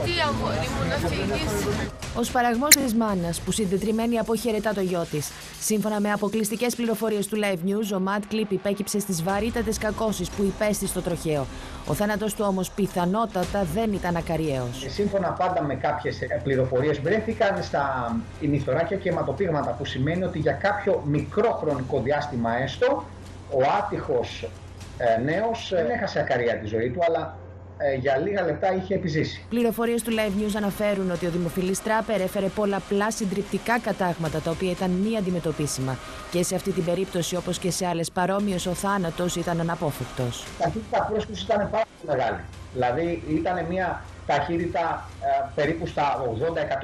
Γιατί αγόρι μου να φύγεις? Ο σπαραγμός της μάνας που συντετριμμένη αποχαιρετά το γιο της. Σύμφωνα με αποκλειστικές πληροφορίες του Live News, ο Ματ Κλίπ υπέκυψε στις βαρύτατες κακώσεις που υπέστη στο τροχαίο. Ο θάνατος του όμως πιθανότατα δεν ήταν ακαριαίος. Σύμφωνα πάντα με κάποιες πληροφορίες, βρέθηκαν στα ημιθωράκια και αιματοπήγματα, που σημαίνει ότι για κάποιο μικρό χρονικό διάστημα έστω, ο άτυχος νέος δεν έχασε ακαρία τη ζωή του, αλλά για λίγα λεπτά είχε επιζήσει. Πληροφορίες του Live News αναφέρουν ότι ο δημοφιλής τράπερ έφερε πολλαπλά συντριπτικά κατάγματα, τα οποία ήταν μη αντιμετωπίσιμα. Και σε αυτή την περίπτωση, όπως και σε άλλες παρόμοιες, ο θάνατος ήταν αναπόφευκτος. Η ταχύτητα πρόσκλησης ήταν πάρα πολύ μεγάλη. Δηλαδή ήταν μια ταχύτητα περίπου στα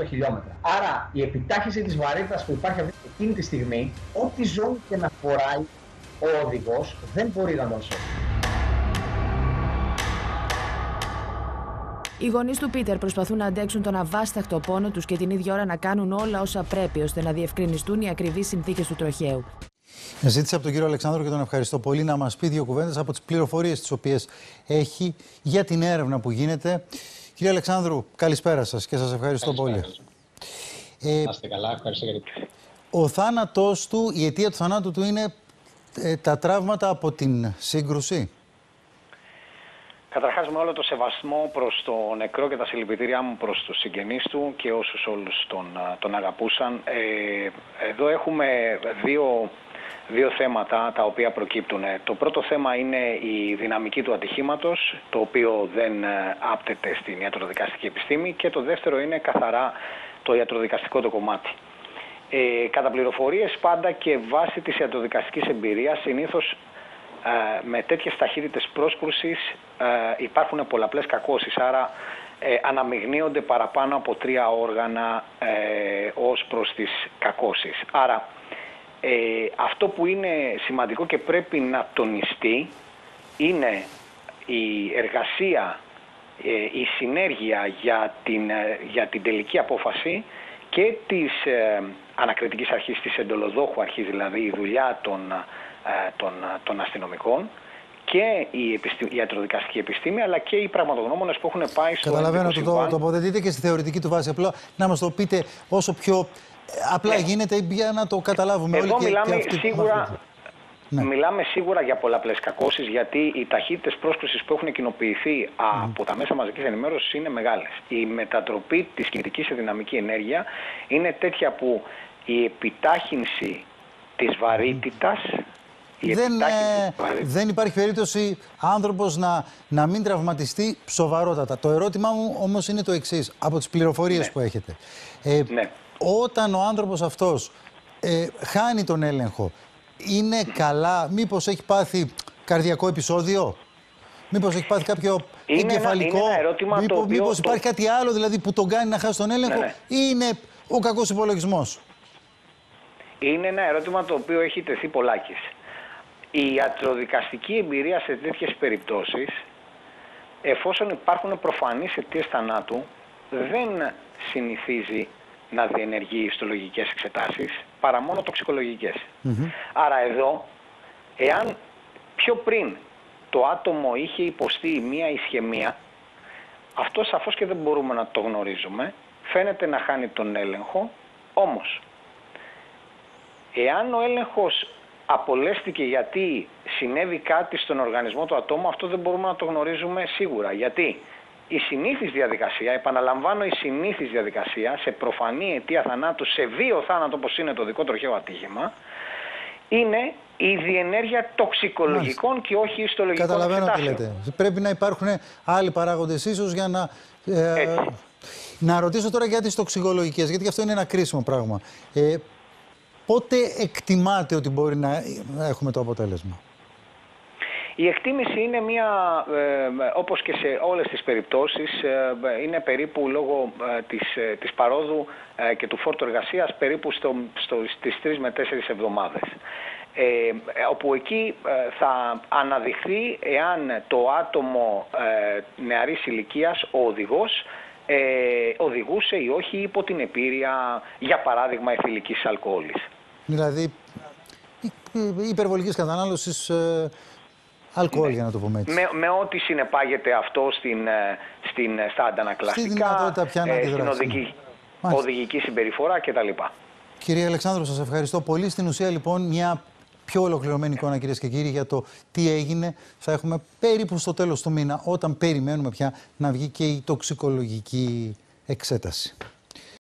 80-100 χιλιόμετρα. Άρα η επιτάχυνση της βαρύτητας που υπάρχει εκείνη τη στιγμή, ό,τι ζώνη και να φοράει ο οδηγός, δεν μπορεί να τον σώσει. Οι γονείς του Πίτερ προσπαθούν να αντέξουν τον αβάσταχτο πόνο τους και την ίδια ώρα να κάνουν όλα όσα πρέπει, ώστε να διευκρινιστούν οι ακριβείς συνθήκες του τροχαίου. Ζήτησα από τον κύριο Αλεξάνδρου και τον ευχαριστώ πολύ να μας πει δύο κουβέντες από τις πληροφορίες τις οποίες έχει για την έρευνα που γίνεται. Κύριε Αλεξάνδρου, καλησπέρα σας και σας ευχαριστώ πολύ. Να είστε καλά, ευχαριστώ για την πληροφορία. Ο θάνατός του, η αιτία του θανάτου του είναι τα τραύματα από την σύγκρουση. Καταρχάς, με όλο το σεβασμό προς το νεκρό και τα συλληπιτήριά μου προς τους συγγενείς του και όσους όλους τον αγαπούσαν, εδώ έχουμε δύο θέματα τα οποία προκύπτουν. Το πρώτο θέμα είναι η δυναμική του ατυχήματος, το οποίο δεν άπτεται στην ιατροδικαστική επιστήμη, και το δεύτερο είναι καθαρά το ιατροδικαστικό το κομμάτι. Κατά πληροφορίες πάντα και βάσει της ιατροδικαστικής εμπειρίας, συνήθως με τέτοιες ταχύτητες πρόσκρουσης υπάρχουν πολλαπλές κακώσεις, άρα αναμειγνύονται παραπάνω από 3 όργανα ως προς τις κακώσεις. Άρα αυτό που είναι σημαντικό και πρέπει να τονιστεί είναι η εργασία, η συνέργεια για την τελική απόφαση και της ανακριτικής αρχής, της εντολοδόχου αρχής, δηλαδή η δουλειά των αστυνομικών και η ιατροδικαστική επιστήμη, αλλά και οι πραγματογνώμονες που έχουν πάει στο Καταλαβαίνω ότι το τοποθετείτε και στη θεωρητική του βάση. Απλά να μας το πείτε όσο πιο απλά γίνεται για να το καταλάβουμε όλοι. Εδώ μιλάμε σίγουρα για πολλαπλές κακώσεις, γιατί οι ταχύτητες πρόσκρουσης που έχουν κοινοποιηθεί από τα μέσα μαζικής ενημέρωσης είναι μεγάλες. Η μετατροπή της κινητικής σε δυναμική ενέργεια είναι τέτοια που η επιτάχυνση της βαρύτητας δεν υπάρχει περίπτωση άνθρωπος να μην τραυματιστεί σοβαρότατα. Το ερώτημά μου όμως είναι το εξής, από τις πληροφορίες που έχετε. Όταν ο άνθρωπος αυτός χάνει τον έλεγχο, είναι καλά, μήπως έχει πάθει καρδιακό επεισόδιο, μήπως έχει πάθει κάποιο εγκεφαλικό, μήπως υπάρχει κάτι άλλο δηλαδή που τον κάνει να χάσει τον έλεγχο, ή είναι ο κακός υπολογισμός? Είναι ένα ερώτημα το οποίο έχει τεθεί πολλάκις. Η ιατροδικαστική εμπειρία σε τέτοιες περιπτώσεις, εφόσον υπάρχουν προφανείς αιτίες θανάτου, δεν συνηθίζει να διενεργεί ιστολογικές εξετάσεις, παρά μόνο τοξικολογικές. Άρα εδώ, εάν πιο πριν το άτομο είχε υποστεί μία ισχαιμία, αυτό σαφώς και δεν μπορούμε να το γνωρίζουμε, φαίνεται να χάνει τον έλεγχο, όμως εάν ο έλεγχος απολέστηκε γιατί συνέβη κάτι στον οργανισμό του ατόμου, αυτό δεν μπορούμε να το γνωρίζουμε σίγουρα. Γιατί η συνήθις διαδικασία, επαναλαμβάνω, η συνήθις διαδικασία σε προφανή αιτία θανάτου, σε βίο θάνατο όπως είναι το δικό τροχαίο ατύχημα, είναι η διενέργεια τοξικολογικών και όχι ιστολογικών εξετάσεων. Καταλαβαίνω τι λέτε. Πρέπει να υπάρχουν άλλοι παράγοντες ίσως για να... να ρωτήσω τώρα για τις τοξικολογικές, γιατί αυτό είναι ένα κρίσιμο πράγμα. Πότε εκτιμάτε ότι μπορεί να έχουμε το αποτέλεσμα? Η εκτίμηση είναι μια, όπως και σε όλες τις περιπτώσεις, είναι περίπου λόγω της παρόδου και του φόρτου εργασίας περίπου στις 3 με 4 εβδομάδες. Όπου εκεί θα αναδειχθεί εάν το άτομο νεαρής ηλικίας, ο οδηγός, οδηγούσε ή όχι υπό την επήρεια, για παράδειγμα, εθιλικής αλκοόλης. Δηλαδή υπερβολικής κατανάλωσης αλκοόλ, για να το πούμε έτσι. Με ό,τι συνεπάγεται αυτό στα αντανακλαστικά, στην οδηγική συμπεριφορά κτλ. Κύριε Αλεξάνδρου, σας ευχαριστώ πολύ. Στην ουσία, λοιπόν, μια πιο ολοκληρωμένη εικόνα, κυρίες και κύριοι, για το τι έγινε. Θα έχουμε περίπου στο τέλος του μήνα, όταν περιμένουμε πια να βγει και η τοξικολογική εξέταση.